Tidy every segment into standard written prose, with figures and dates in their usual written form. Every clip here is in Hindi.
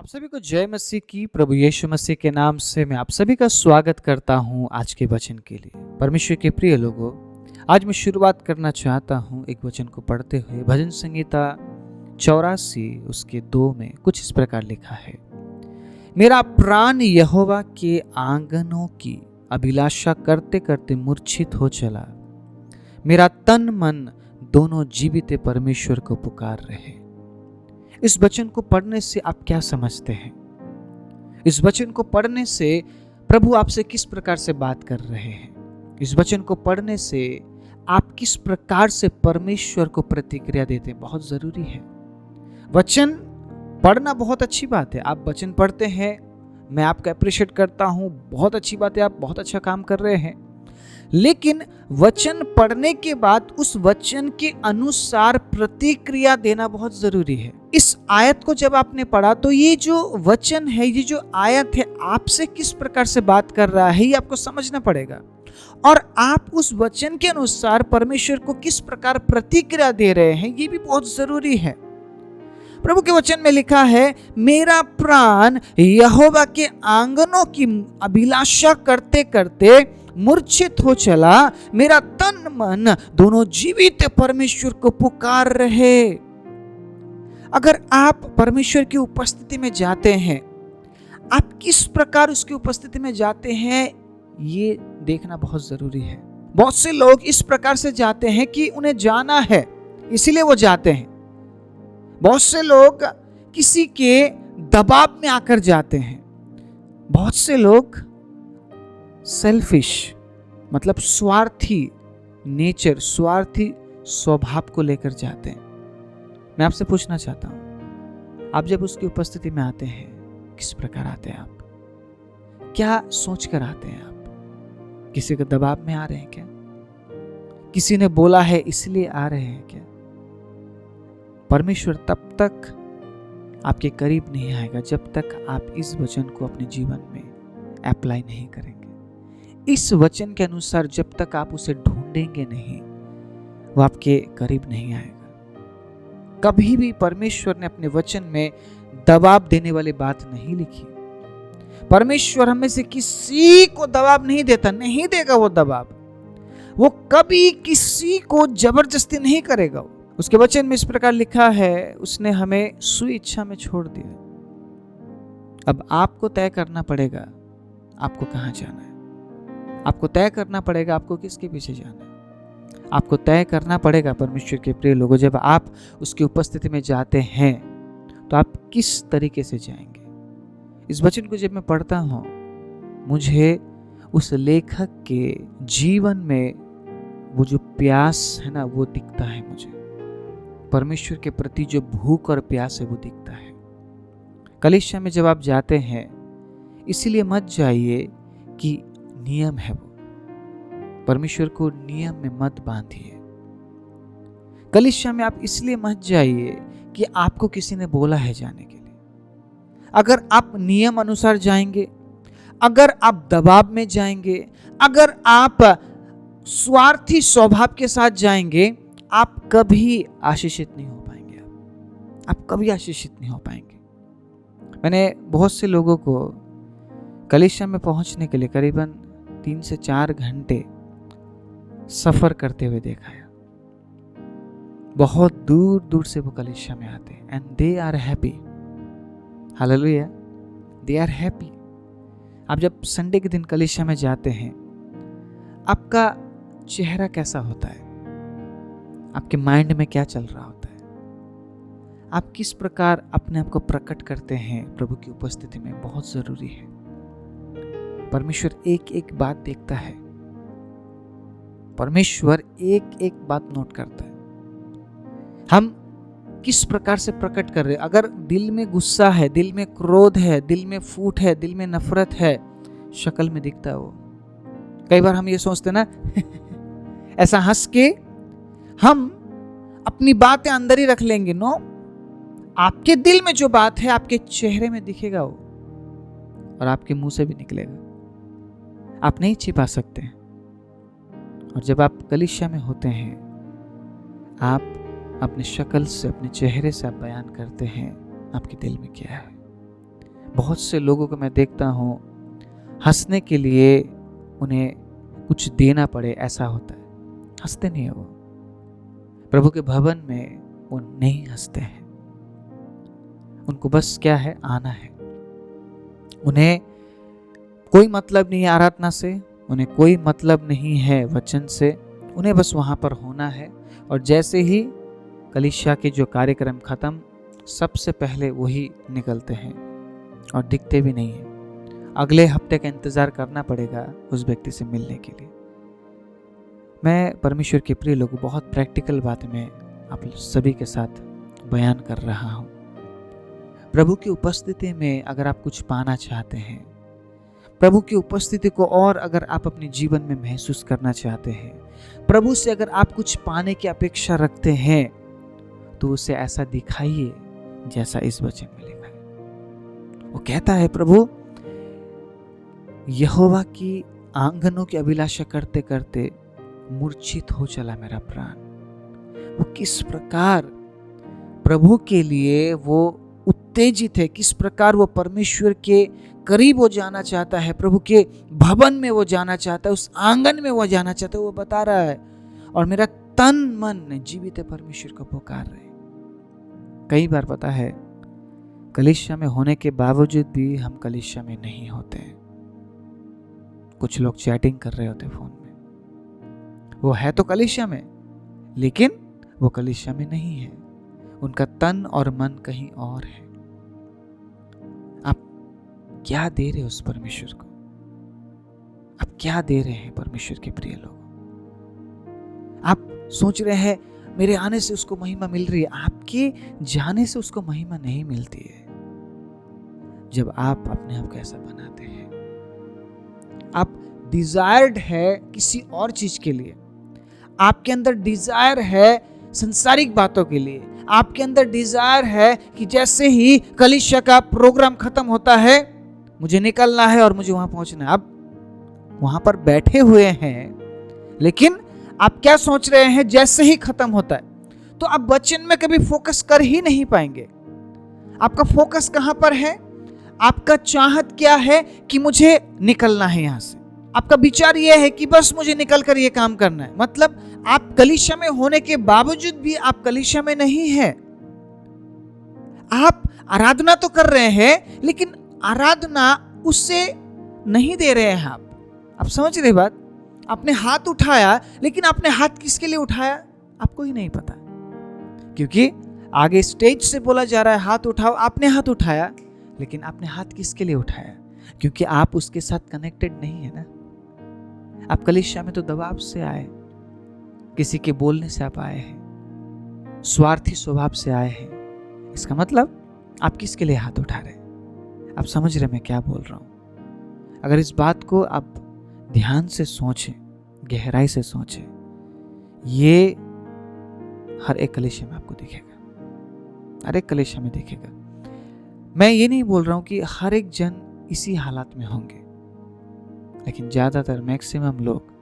आप सभी को जय मसीह की। प्रभु यीशु मसीह के नाम से मैं आप सभी का स्वागत करता हूं आज के वचन के लिए। परमेश्वर के प्रिय लोगों, आज मैं शुरुआत करना चाहता हूं एक वचन को पढ़ते हुए। भजन संहिता 84 उसके 2 में कुछ इस प्रकार लिखा है, मेरा प्राण यहोवा के आंगनों की अभिलाषा करते करते मूर्छित हो चला। मेरा तन मन दोनों जीवित परमेश्वर को पुकार रहे। इस वचन को पढ़ने से आप क्या समझते हैं? इस वचन को पढ़ने से प्रभु आपसे किस प्रकार से बात कर रहे हैं? इस वचन को पढ़ने से आप किस प्रकार से परमेश्वर को प्रतिक्रिया देते हैं? बहुत जरूरी है। वचन पढ़ना बहुत अच्छी बात है। आप वचन पढ़ते हैं, मैं आपका अप्रिशिएट करता हूं, बहुत अच्छी बात है, आप बहुत अच्छा काम कर रहे हैं। लेकिन वचन पढ़ने के बाद उस वचन के अनुसार प्रतिक्रिया देना बहुत जरूरी है। इस आयत को जब आपने पढ़ा तो ये जो वचन है, ये जो आयत है, आपसे किस प्रकार से बात कर रहा है, ये आपको समझना पड़ेगा। और आप उस वचन के अनुसार परमेश्वर को किस प्रकार प्रतिक्रिया दे रहे हैं, ये भी बहुत जरूरी है। प्रभु के वचन में लिखा है, मेरा प्राण यहोवा के आंगनों की अभिलाषा करते करते मूर्छित हो चला। मेरा तन मन दोनों जीवित परमेश्वर को पुकार रहे। अगर आप परमेश्वर की उपस्थिति में जाते हैं, आप किस प्रकार उसकी उपस्थिति में जाते हैं, ये देखना बहुत जरूरी है। बहुत से लोग इस प्रकार से जाते हैं कि उन्हें जाना है, इसीलिए वो जाते हैं। बहुत से लोग किसी के दबाव में आकर जाते हैं। बहुत से लोग सेल्फिश मतलब स्वार्थी नेचर, स्वार्थी स्वभाव को लेकर जाते हैं। मैं आपसे पूछना चाहता हूं, आप जब उसकी उपस्थिति में आते हैं, किस प्रकार आते हैं? आप क्या सोच कर आते हैं? आप किसी के दबाव में आ रहे हैं क्या? किसी ने बोला है इसलिए आ रहे हैं क्या? परमेश्वर तब तक आपके करीब नहीं आएगा जब तक आप इस वचन को अपने जीवन में अप्लाई नहीं करेंगे। इस वचन के अनुसार जब तक आप उसे ढूंढेंगे नहीं, वो आपके करीब नहीं आएगा। कभी भी परमेश्वर ने अपने वचन में दबाव देने वाली बात नहीं लिखी। परमेश्वर हमें से किसी को दबाव नहीं देता, नहीं देगा वो दबाव। वो कभी किसी को जबरदस्ती नहीं करेगा। उसके वचन में इस प्रकार लिखा है, उसने हमें स्वेच्छा में छोड़ दिया। अब आपको तय करना पड़ेगा आपको कहां जाना है। आपको तय करना पड़ेगा आपको किसके पीछे जाना है। आपको तय करना पड़ेगा। परमेश्वर के प्रिय लोगों, जब आप उसकी उपस्थिति में जाते हैं तो आप किस तरीके से जाएंगे? इस वचन को जब मैं पढ़ता हूं, मुझे उस लेखक के जीवन में वो जो प्यास है ना, वो दिखता है। मुझे परमेश्वर के प्रति जो भूख और प्यास है वो दिखता है। कलीसिया में जब आप जाते हैं, इसीलिए मत जाइए कि नियम है वो। परमेश्वर को नियम में मत बांधिए। कलीसिया में आप इसलिए मत जाइए कि आपको किसी ने बोला है जाने के लिए। अगर आप नियम अनुसार जाएंगे, अगर आप दबाव में जाएंगे, अगर आप स्वार्थी स्वभाव के साथ जाएंगे, आप कभी आशीषित नहीं हो पाएंगे। आप कभी आशीषित नहीं हो पाएंगे। मैंने बहुत से लोगों को कलीसिया में पहुंचने के लिए करीबन 3 से 4 घंटे सफर करते हुए देखा है। बहुत दूर दूर से वो कलीसिया में आते हैं, and they are happy. Hallelujah, they are happy. आप जब संडे के दिन कलीसिया में जाते हैं, आपका चेहरा कैसा होता है? आपके माइंड में क्या चल रहा होता है? आप किस प्रकार अपने आप को प्रकट करते हैं प्रभु की उपस्थिति में, बहुत जरूरी है। परमेश्वर एक एक बात देखता है। परमेश्वर एक एक बात नोट करता है। हम किस प्रकार से प्रकट कर रहे हैं। अगर दिल में गुस्सा है, दिल में क्रोध है, दिल में फूट है, दिल में नफरत है, शक्ल में दिखता है वो। कई बार हम ये सोचते ना ऐसा हंस के हम अपनी बातें अंदर ही रख लेंगे। नो, आपके दिल में जो बात है आपके चेहरे में दिखेगा वो, और आपके मुंह से भी निकलेगा। आप नहीं छिपा सकते। और जब आप कलीसिया में होते हैं, आप अपने शक्ल से, अपने चेहरे से आप बयान करते हैं आपके दिल में क्या है। बहुत से लोगों को मैं देखता हूँ, हंसने के लिए उन्हें कुछ देना पड़े ऐसा होता है, हंसते नहीं है वो। प्रभु के भवन में वो नहीं हंसते हैं, उनको बस क्या है, आना है। उन्हें कोई मतलब नहीं है आराधना से, उन्हें कोई मतलब नहीं है वचन से, उन्हें बस वहाँ पर होना है। और जैसे ही कलीसिया के जो कार्यक्रम खत्म, सबसे पहले वही निकलते हैं और दिखते भी नहीं है। अगले हफ्ते का इंतज़ार करना पड़ेगा उस व्यक्ति से मिलने के लिए। मैं परमेश्वर के प्रिय लोगों, बहुत प्रैक्टिकल बात में आप सभी के साथ बयान कर रहा हूँ। प्रभु की उपस्थिति में अगर आप कुछ पाना चाहते हैं, प्रभु की उपस्थिति को और अगर आप अपने जीवन में महसूस करना चाहते हैं, प्रभु से अगर आप कुछ पाने की अपेक्षा रखते हैं, तो उसे ऐसा दिखाइए जैसा इस वचन में लिखा है। वो कहता है, प्रभु यहोवा की आंगनों की अभिलाषा करते करते मूर्छित हो चला मेरा प्राण। वो किस प्रकार प्रभु के लिए वो उत्तेजित है, किस प्रकार वो परमेश्वर के करीब वो जाना चाहता है, प्रभु के भवन में वो जाना चाहता है, उस आंगन में वो जाना चाहता है, वो बता रहा है। और मेरा तन मन जीवित परमेश्वर को पुकार रहे। कई बार पता है, कलीसिया में होने के बावजूद भी हम कलीसिया में नहीं होते हैं। कुछ लोग चैटिंग कर रहे होते फोन में, वो है तो कलीसिया में, लेकिन वो कलीसिया में नहीं है, उनका तन और मन कहीं और है। आप क्या दे रहे हो उस परमेश्वर को? आप क्या दे रहे हैं परमेश्वर के प्रिय लोग? आप सोच रहे हैं मेरे आने से उसको महिमा मिल रही है, आपके जाने से उसको महिमा नहीं मिलती है। जब आप अपने आप को ऐसा बनाते हैं, आप डिजायर्ड है किसी और चीज के लिए, आपके अंदर डिजायर है संसारिक बातों के लिए, आपके अंदर डिजायर है कि जैसे ही कलीसिया का प्रोग्राम खत्म होता है मुझे निकलना है और मुझे वहां पहुंचना है। आप वहां पर बैठे हुए हैं, लेकिन आप क्या सोच रहे हैं, जैसे ही खत्म होता है तो आप वचन में कभी फोकस कर ही नहीं पाएंगे। आपका फोकस कहां पर है? आपका चाहत क्या है कि मुझे निकलना है यहां से। आपका विचार यह है कि बस मुझे निकलकर यह काम करना है। मतलब आप कलीसिया में होने के बावजूद भी आप कलीसिया में नहीं है। आप आराधना तो कर रहे हैं, लेकिन आराधना उससे नहीं दे रहे हैं आप समझ रहे बात? आपने हाथ उठाया, लेकिन आपने हाथ किसके लिए उठाया आपको ही नहीं पता, क्योंकि आगे स्टेज से बोला जा रहा है हाथ उठाओ, आपने हाथ उठाया, लेकिन आपने हाथ किसके लिए उठाया? क्योंकि आप उसके साथ कनेक्टेड नहीं है ना। आप कलीसिया में तो दबाव से आए, किसी के बोलने से आप आए हैं, स्वार्थी स्वभाव से आए हैं। इसका मतलब आप किसके लिए हाथ उठा रहे हैं? आप समझ रहे मैं क्या बोल रहा हूं? अगर इस बात को आप ध्यान से सोचें, गहराई से सोचें, ये हर एक कलीसिया में आपको दिखेगा, हर एक कलीसिया में दिखेगा। मैं ये नहीं बोल रहा हूं कि हर एक जन इसी हालात में होंगे, लेकिन ज्यादातर मैक्सिमम लोग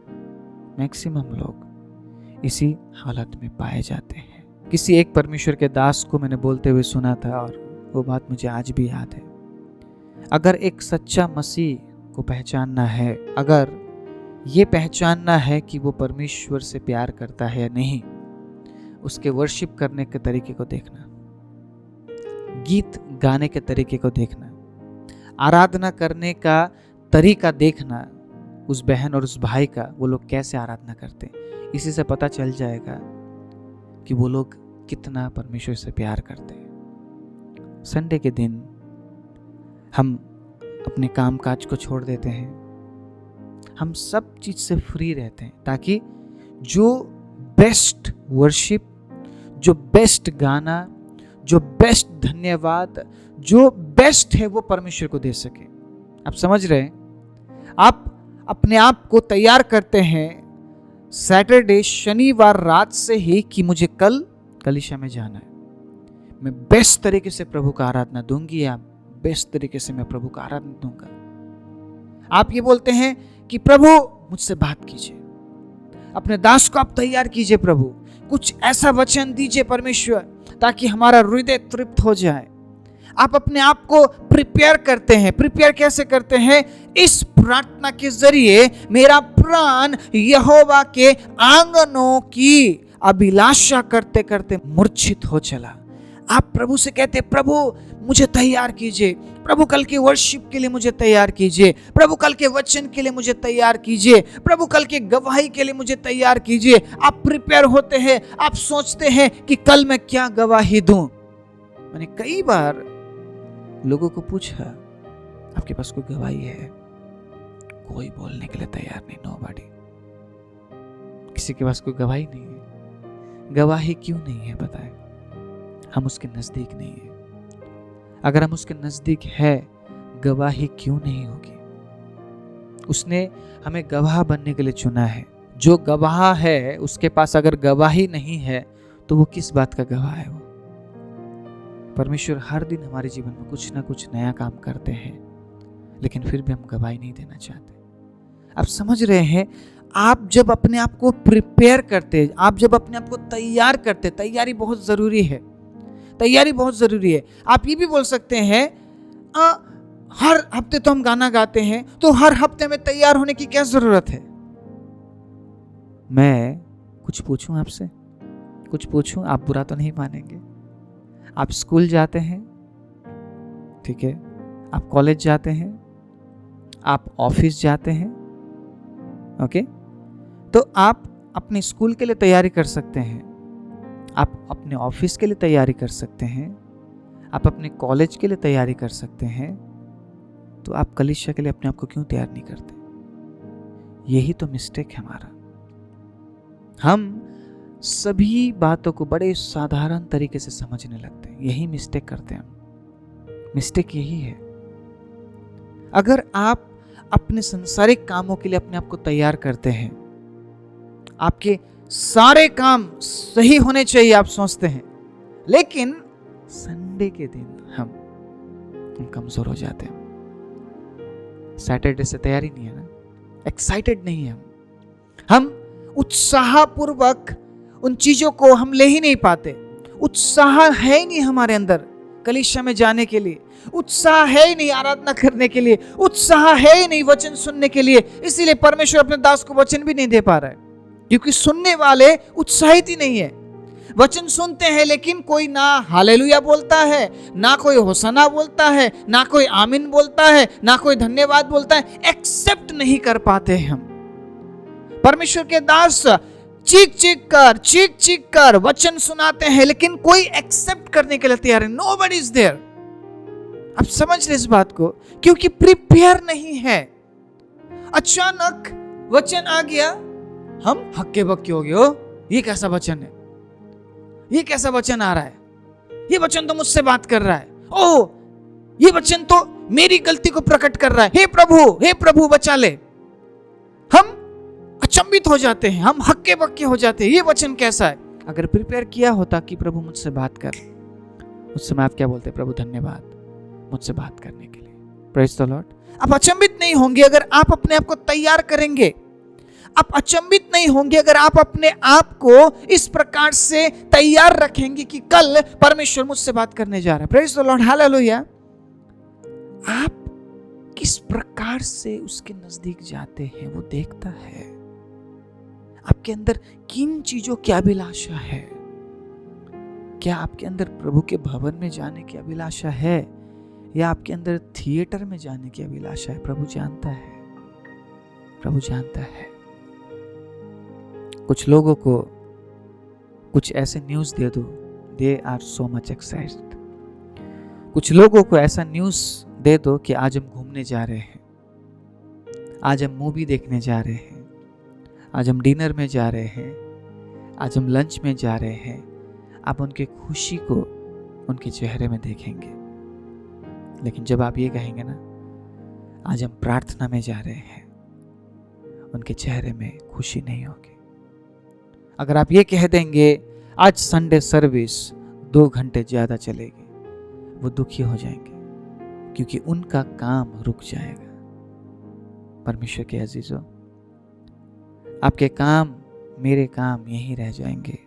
इसी हालत में पाए जाते हैं। किसी एक परमेश्वर के दास को मैंने बोलते हुए सुना था, और वो बात मुझे आज भी याद है। अगर एक सच्चा मसीह को पहचानना है, अगर ये पहचानना है कि वो परमेश्वर से प्यार करता है या नहीं, उसके वर्शिप करने के तरीके को देखना, गीत गाने के तरीके को देखना, आराधना करने का तरीका देखना, उस बहन और उस भाई का, वो लोग कैसे आराधना करते हैं। इसी से पता चल जाएगा कि वो लोग कितना परमेश्वर से प्यार करते हैं। संडे के दिन हम अपने काम काज को छोड़ देते हैं, हम सब चीज से फ्री रहते हैं, ताकि जो बेस्ट वर्शिप, जो बेस्ट गाना, जो बेस्ट धन्यवाद, जो बेस्ट है वो परमेश्वर को दे सके। आप समझ रहे हैं? आप अपने आप को तैयार करते हैं सैटरडे, शनिवार रात से ही कि मुझे कल कलीसिया में जाना है, मैं बेस्ट तरीके से प्रभु का आराधना दूंगी, या बेस्ट तरीके से मैं प्रभु का आराधना दूंगा। आप ये बोलते हैं कि प्रभु मुझसे बात कीजिए, अपने दास को आप तैयार कीजिए, प्रभु कुछ ऐसा वचन दीजिए परमेश्वर, ताकि हमारा हृदय तृप्त हो जाए। आप अपने आप को प्रिपेयर करते हैं। प्रिपेयर कैसे करते हैं? इस प्रार्थना के जरिए मेरा प्राण यहोवा के आंगनों की अभिलाषा करते करते मूर्छित हो चला। आप प्रभु से कहते, प्रभु मुझे तैयार कीजिए, प्रभु कल के वर्शिप के लिए मुझे तैयार कीजिए, प्रभु कल के वचन के लिए मुझे तैयार कीजिए, प्रभु कल के गवाही के लिए मुझे तैयार कीजिए। आप प्रिपेयर होते हैं, आप सोचते हैं कि कल मैं क्या गवाही दूं। मैंने कई बार लोगों को पूछा, आपके पास कोई गवाही है? कोई बोलने के लिए तैयार नहीं, नोबडी। किसी के पास कोई गवाही नहीं है। गवाही क्यों नहीं है बताएं? हम उसके नजदीक नहीं है। अगर हम उसके नजदीक है, गवाही क्यों नहीं होगी? उसने हमें गवाह बनने के लिए चुना है। जो गवाह है उसके पास अगर गवाही नहीं है तो वो किस बात का गवाह है? वो परमेश्वर हर दिन हमारे जीवन में कुछ ना कुछ नया काम करते हैं, लेकिन फिर भी हम गवाही नहीं देना चाहते। आप समझ रहे हैं? आप जब अपने आप को प्रिपेयर करते, आप जब अपने आप को तैयार करते, तैयारी बहुत जरूरी है। तैयारी बहुत जरूरी है। आप ये भी बोल सकते हैं, हर हफ्ते तो हम गाना गाते हैं, तो हर हफ्ते में तैयार होने की क्या जरूरत है? मैं कुछ पूछूं आपसे, कुछ पूछूं, आप बुरा तो नहीं मानेंगे। आप स्कूल जाते हैं, ठीक है, आप कॉलेज जाते हैं, आप ऑफिस जाते हैं, ओके, तो आप अपने स्कूल के लिए तैयारी कर सकते हैं, आप अपने ऑफिस के लिए तैयारी कर सकते हैं, आप अपने कॉलेज के लिए तैयारी कर सकते हैं, तो आप कलीसिया के लिए अपने आप को क्यों तैयार नहीं करते? यही तो मिस्टेक है हमारा। हम सभी बातों को बड़े साधारण तरीके से समझने लगते हैं, यही मिस्टेक करते हैं हम। मिस्टेक यही है। अगर आप अपने संसारिक कामों के लिए अपने आप को तैयार करते हैं, आपके सारे काम सही होने चाहिए आप सोचते हैं, लेकिन संडे के दिन हम कमजोर हो जाते हैं। सैटरडे से तैयारी नहीं है ना, एक्साइटेड नहीं है हम उत्साहपूर्वक उन चीजों को हम ले ही नहीं पाते। उत्साह है ही नहीं हमारे अंदर कलीसिया में जाने के लिए, उत्साह है ही नहीं आराधना करने के लिए, उत्साह है ही नहीं वचन सुनने के लिए। इसीलिए परमेश्वर अपने दास को वचन भी नहीं दे पा रहा है, क्योंकि सुनने वाले उत्साहित ही नहीं है। वचन सुनते हैं लेकिन कोई ना हालेलुया बोलता है, ना कोई होसना बोलता है, ना कोई आमीन बोलता है, ना कोई धन्यवाद बोलता है। एक्सेप्ट नहीं कर पाते हम। परमेश्वर के दास चीख चीख कर वचन सुनाते हैं, लेकिन कोई एक्सेप्ट करने के लिए तैयार है। Nobody is there. आप समझ रहे इस बात को? क्योंकि प्रिपेयर नहीं है। अचानक वचन आ गया, हम हक्के बक्के हो गए। हो, ये कैसा वचन है? ये कैसा वचन आ रहा है? ये वचन तो मुझसे बात कर रहा है। ओह, ये वचन तो मेरी गलती को प्रकट कर रहा है। हे प्रभु बचा ले। हम अचंभित हो जाते हैं, हम हक्के बक्के हो जाते हैं। ये वचन कैसा है? अगर प्रिपेयर किया होता कि प्रभु मुझसे बात कर, उस समय आप क्या बोलते? प्रभु धन्यवाद मुझसे बात करने के लिए। Praise the Lord. आप अचंभित नहीं होंगे अगर आप अपने आप को तैयार करेंगे। आप अचंभित नहीं होंगे अगर आप अपने आप को इस प्रकार से तैयार रखेंगे कि कल परमेश्वर मुझसे बात करने जा रहा है। Praise the Lord, hallelujah. आप किस प्रकार से उसके नजदीक जाते हैं वो देखता है। आपके अंदर किन चीजों की अभिलाषा है? क्या आपके अंदर प्रभु के भवन में जाने की अभिलाषा है, या आपके अंदर थिएटर में जाने की अभिलाषा है? प्रभु जानता है, प्रभु जानता है। कुछ लोगों को कुछ ऐसे न्यूज़ दे दो, they are so much excited. कुछ लोगों को ऐसा न्यूज़ दे दो कि आज हम घूमने जा रहे हैं, आज हम मूवी देखने जा रहे हैं, आज हम डिनर में जा रहे हैं, आज हम लंच में जा रहे हैं। आप उनके खुशी को उनके चेहरे में देखेंगे। लेकिन जब आप ये कहेंगे ना, आज हम प्रार्थना में जा रहे हैं, उनके चेहरे में खुशी नहीं होगी। अगर आप ये कह देंगे आज संडे सर्विस 2 घंटे ज़्यादा चलेगी, वो दुखी हो जाएंगे, क्योंकि उनका काम रुक जाएगा। परमेश्वर के अजीजों, आपके काम, मेरे काम यहीं रह जाएंगे,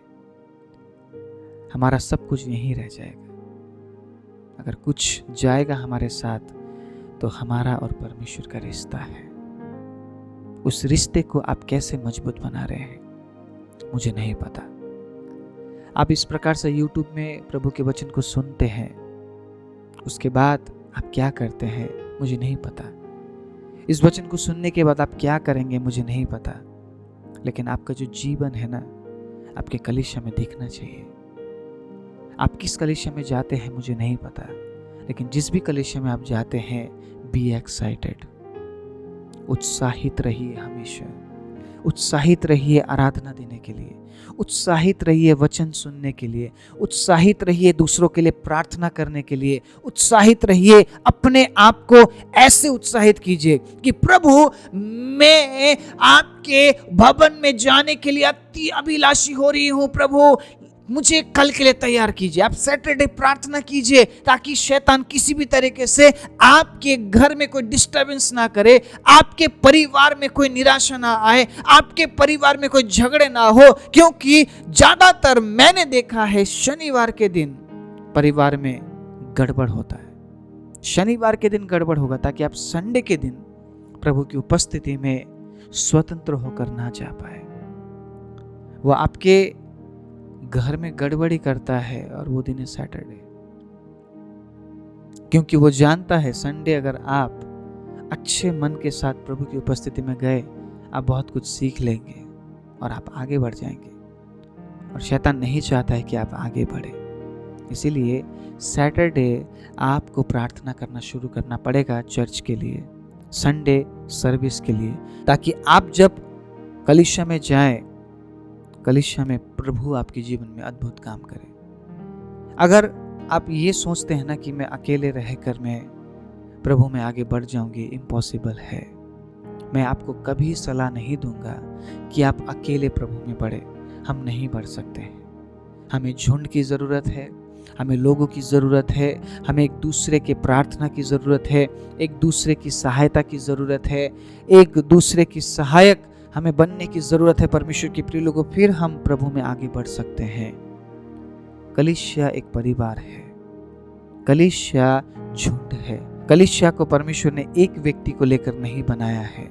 हमारा सब कुछ यहीं रह जाएगा। अगर कुछ जाएगा हमारे साथ तो हमारा और परमेश्वर का रिश्ता है। उस रिश्ते को आप कैसे मजबूत बना रहे हैं मुझे नहीं पता। आप इस प्रकार से YouTube में प्रभु के वचन को सुनते हैं, उसके बाद आप क्या करते हैं मुझे नहीं पता। इस वचन को सुनने के बाद आप क्या करेंगे मुझे नहीं पता, लेकिन आपका जो जीवन है ना, आपके कलीसिया में दिखना चाहिए। आप किस कलीसिया में जाते हैं मुझे नहीं पता, लेकिन जिस भी कलीसिया में आप जाते हैं, बी एक्साइटेड, उत्साहित रहिए, हमेशा उत्साहित रहिए आराधना देने के लिए, उत्साहित रहिए वचन सुनने के लिए, उत्साहित रहिए दूसरों के लिए प्रार्थना करने के लिए, उत्साहित रहिए, अपने आप को ऐसे उत्साहित कीजिए कि प्रभु मैं आपके भवन में जाने के लिए अति अभिलाषी हो रही हूँ, प्रभु मुझे कल के लिए तैयार कीजिए। आप सैटरडे प्रार्थना कीजिए ताकि शैतान किसी भी तरीके से आपके घर में कोई डिस्टरबेंस ना करे, आपके परिवार में कोई निराशा ना आए, आपके परिवार में कोई झगड़े ना हो, क्योंकि ज्यादातर मैंने देखा है शनिवार के दिन परिवार में गड़बड़ होता है। शनिवार के दिन गड़बड़ होगा ताकि आप संडे के दिन प्रभु की उपस्थिति में स्वतंत्र होकर ना जा पाए। वो आपके घर में गड़बड़ी करता है और वो दिन है सैटरडे, क्योंकि वो जानता है संडे अगर आप अच्छे मन के साथ प्रभु की उपस्थिति में गए, आप बहुत कुछ सीख लेंगे और आप आगे बढ़ जाएंगे। और शैतान नहीं चाहता है कि आप आगे बढ़े, इसीलिए सैटरडे आपको प्रार्थना करना शुरू करना पड़ेगा चर्च के लिए, संडे सर्विस के लिए, ताकि आप जब कलीसिया में जाएं, कलीसिया में प्रभु आपके जीवन में अद्भुत काम करे। अगर आप ये सोचते हैं ना कि मैं अकेले रहकर मैं प्रभु में आगे बढ़ जाऊंगी, इम्पॉसिबल है। मैं आपको कभी सलाह नहीं दूंगा कि आप अकेले प्रभु में बढ़े, हम नहीं बढ़ सकते हैं। हमें झुंड की ज़रूरत है, हमें लोगों की ज़रूरत है, हमें एक दूसरे के प्रार्थना की ज़रूरत है, एक दूसरे की सहायता की ज़रूरत है, एक दूसरे की सहायक हमें बनने की ज़रूरत है परमेश्वर के प्रिय लोगों, फिर हम प्रभु में आगे बढ़ सकते हैं। कलीसिया एक परिवार है, कलीसिया झुंड है। कलीसिया को परमेश्वर ने एक व्यक्ति को लेकर नहीं बनाया है।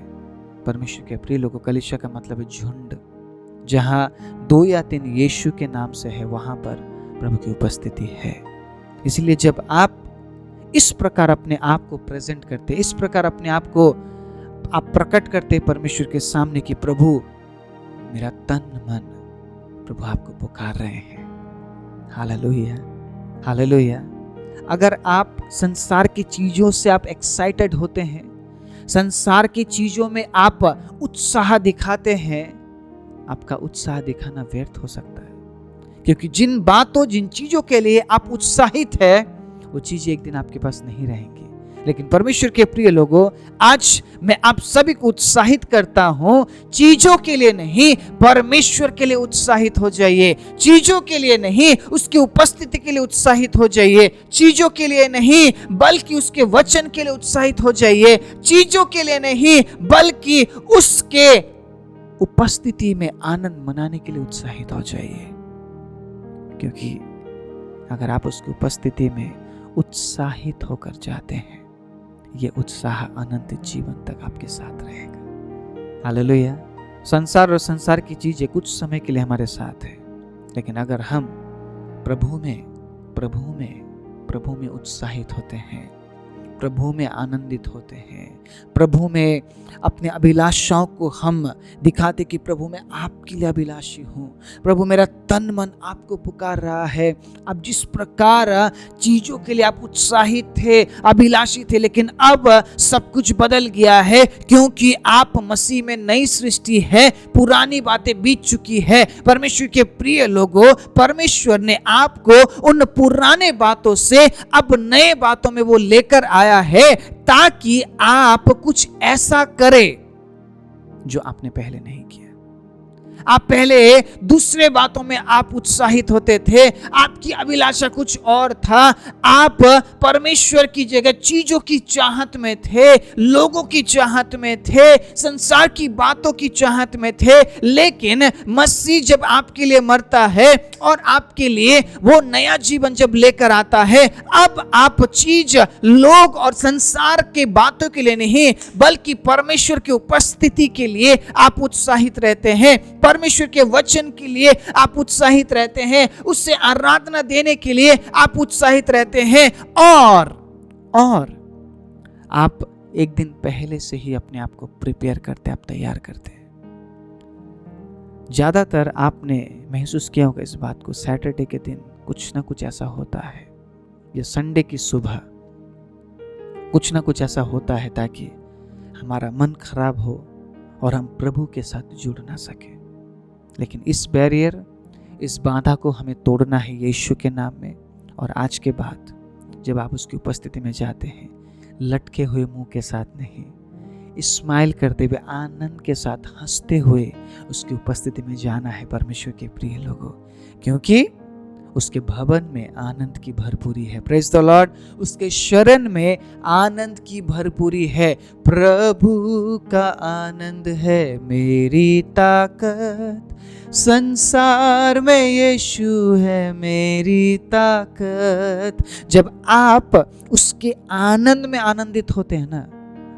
परमेश्वर के प्रिय लोगों, कलीसिया का मतलब है झुंड। जहाँ 2 या 3 यीशु के नाम से है, वहां पर प्रभु की उपस्थिति है। इसलिए जब आप इस प्रकार अपने आप को प्रेजेंट करते, इस प्रकार अपने आप को आप प्रकट करते परमेश्वर के सामने कि प्रभु मेरा तन मन प्रभु आपको पुकार रहे हैं। Hallelujah, hallelujah. अगर आप संसार की चीजों से आप एक्साइटेड होते हैं, संसार की चीजों में आप उत्साह दिखाते हैं, आपका उत्साह दिखाना व्यर्थ हो सकता है, क्योंकि जिन चीजों के लिए आप उत्साहित है, वो चीजें एक दिन आपके पास नहीं रहेंगी। लेकिन परमेश्वर के प्रिय लोगों, आज मैं आप सभी को उत्साहित करता हूं, चीजों के लिए नहीं, परमेश्वर के लिए उत्साहित हो जाइए। चीजों के लिए नहीं, उसकी उपस्थिति के लिए उत्साहित हो जाइए। चीजों के लिए नहीं, बल्कि उसके वचन के लिए उत्साहित हो जाइए। चीजों के लिए नहीं, बल्कि उसके उपस्थिति में आनंद मनाने के लिए उत्साहित हो जाइए। क्योंकि अगर आप उसकी उपस्थिति में उत्साहित होकर जाते हैं, ये उत्साह अनंत जीवन तक आपके साथ रहेगा। हालेलुया। संसार और संसार की चीजें कुछ समय के लिए हमारे साथ है, लेकिन अगर हम प्रभु में उत्साहित होते हैं, प्रभु में आनंदित होते हैं, प्रभु में अपने अभिलाषाओं को हम दिखाते कि प्रभु मैं आपके लिए अभिलाषी हूँ, प्रभु मेरा तन मन आपको पुकार रहा है। अब जिस प्रकार चीजों के लिए आप उत्साहित थे, अभिलाषी थे, लेकिन अब सब कुछ बदल गया है, क्योंकि आप मसीह में नई सृष्टि है, पुरानी बातें बीत चुकी है। परमेश्वर के प्रिय लोगों, परमेश्वर ने आपको उन पुराने बातों से अब नए बातों में वो लेकर आया है, ताकि आप कुछ ऐसा करें जो आपने पहले नहीं किया। आप पहले दूसरे बातों में आप उत्साहित होते थे, आपकी अभिलाषा कुछ और था। आप परमेश्वर की जगह चीजों की चाहत में थे, लोगों की चाहत में थे, संसार की बातों की चाहत में थे। लेकिन मसीह जब आपके लिए मरता है और आपके लिए वो नया जीवन जब लेकर आता है, अब आप चीज, लोग और संसार के बातों के लिए नहीं, बल्कि परमेश्वर की उपस्थिति के लिए आप उत्साहित रहते हैं। परमेश्वर के वचन के लिए आप उत्साहित रहते हैं, उससे आराधना देने के लिए आप उत्साहित रहते हैं। और आप एक दिन पहले से ही अपने आप को प्रिपेयर करते, आप तैयार करते हैं। ज्यादातर आपने महसूस किया होगा इस बात को, सैटरडे के दिन कुछ ना कुछ ऐसा होता है, या संडे की सुबह कुछ ना कुछ ऐसा होता है ताकि हमारा मन खराब हो और हम प्रभु के साथ जुड़ ना सके। लेकिन इस बैरियर, इस बाधा को हमें तोड़ना है यीशु के नाम में। और आज के बाद जब आप उसकी उपस्थिति में जाते हैं, लटके हुए मुंह के साथ नहीं, स्माइल करते हुए, आनंद के साथ हंसते हुए उसकी उपस्थिति में जाना है परमेश्वर के प्रिय लोगों, क्योंकि उसके भवन में आनंद की भरपूरी है। Praise the Lord. उसके शरण में आनंद की भरपूरी है। प्रभु का आनंद है मेरी ताकत, संसार में यीशु है मेरी ताकत। जब आप उसके आनंद में आनंदित होते हैं ना,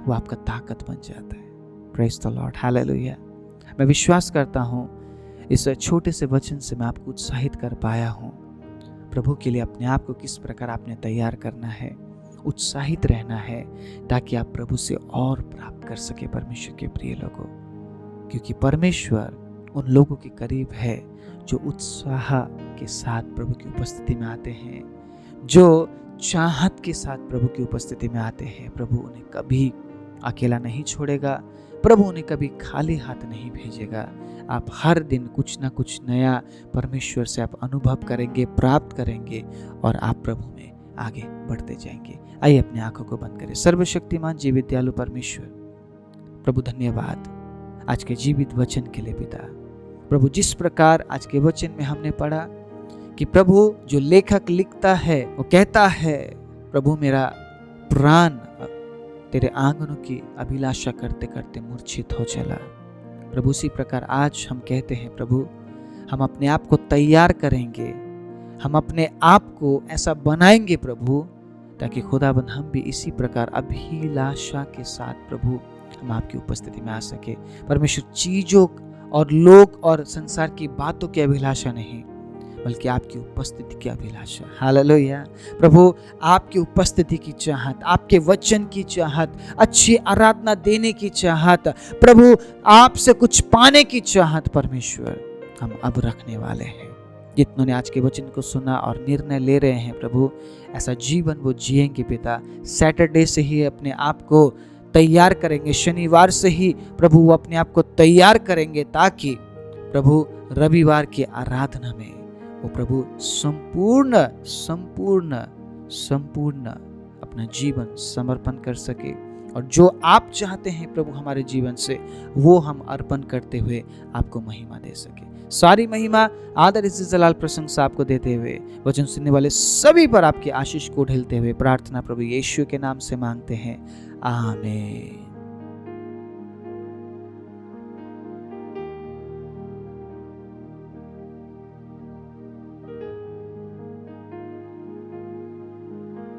वो आपका ताकत बन जाता है। Praise the Lord, hallelujah. मैं विश्वास करता हूँ इस छोटे से वचन से मैं आपको उत्साहित कर पाया हूँ। प्रभु के लिए अपने आप को किस प्रकार आपने तैयार करना है, उत्साहित रहना है, ताकि आप प्रभु से और प्राप्त कर सके परमेश्वर के प्रिय लोगों। क्योंकि परमेश्वर उन लोगों के करीब है जो उत्साह के साथ प्रभु की उपस्थिति में आते हैं, जो चाहत के साथ प्रभु की उपस्थिति में आते हैं। प्रभु उन्हें कभी अकेला नहीं छोड़ेगा, प्रभु उन्हें कभी खाली हाथ नहीं भेजेगा। आप हर दिन कुछ ना कुछ नया परमेश्वर से आप अनुभव करेंगे, प्राप्त करेंगे, और आप प्रभु में आगे बढ़ते जाएंगे। आइए अपनी आंखों को बंद करें। सर्वशक्तिमान जीवित दयालु परमेश्वर, प्रभु धन्यवाद आज के जीवित वचन के लिए पिता। प्रभु जिस प्रकार आज के वचन में हमने पढ़ा कि प्रभु जो लेखक लिखता है वो कहता है, प्रभु मेरा प्राण तेरे आंगनों की अभिलाषा करते करते मूर्छित हो चला। प्रभु उसी प्रकार आज हम कहते हैं प्रभु, हम अपने आप को तैयार करेंगे, हम अपने आप को ऐसा बनाएंगे प्रभु, ताकि खुदाबंद हम भी इसी प्रकार अभिलाषा के साथ प्रभु हम आपकी उपस्थिति में आ सके। परमेश्वर चीजों और लोग और संसार की बातों की अभिलाषा नहीं, बल्कि आपकी उपस्थिति की अभिलाषा। हालेलुया। प्रभु आपकी उपस्थिति की चाहत, आपके वचन की चाहत, अच्छी आराधना देने की चाहत, प्रभु आपसे कुछ पाने की चाहत परमेश्वर हम अब रखने वाले हैं। जितनों ने आज के वचन को सुना और निर्णय ले रहे हैं प्रभु, ऐसा जीवन वो जिएंगे पिता। सैटरडे से ही अपने आप को तैयार करेंगे, शनिवार से ही प्रभु वो अपने आप को तैयार करेंगे, ताकि प्रभु रविवार की आराधना में वो प्रभु संपूर्ण संपूर्ण संपूर्ण अपना जीवन समर्पण कर सके। और जो आप चाहते हैं प्रभु हमारे जीवन से, वो हम अर्पण करते हुए आपको महिमा दे सके। सारी महिमा, आदर, इज्जत, जलाल, प्रशंसा आपको देते हुए वचन सुनने वाले सभी पर आपकी आशीष को ढेलते हुए प्रार्थना प्रभु यीशु के नाम से मांगते हैं, आमीन।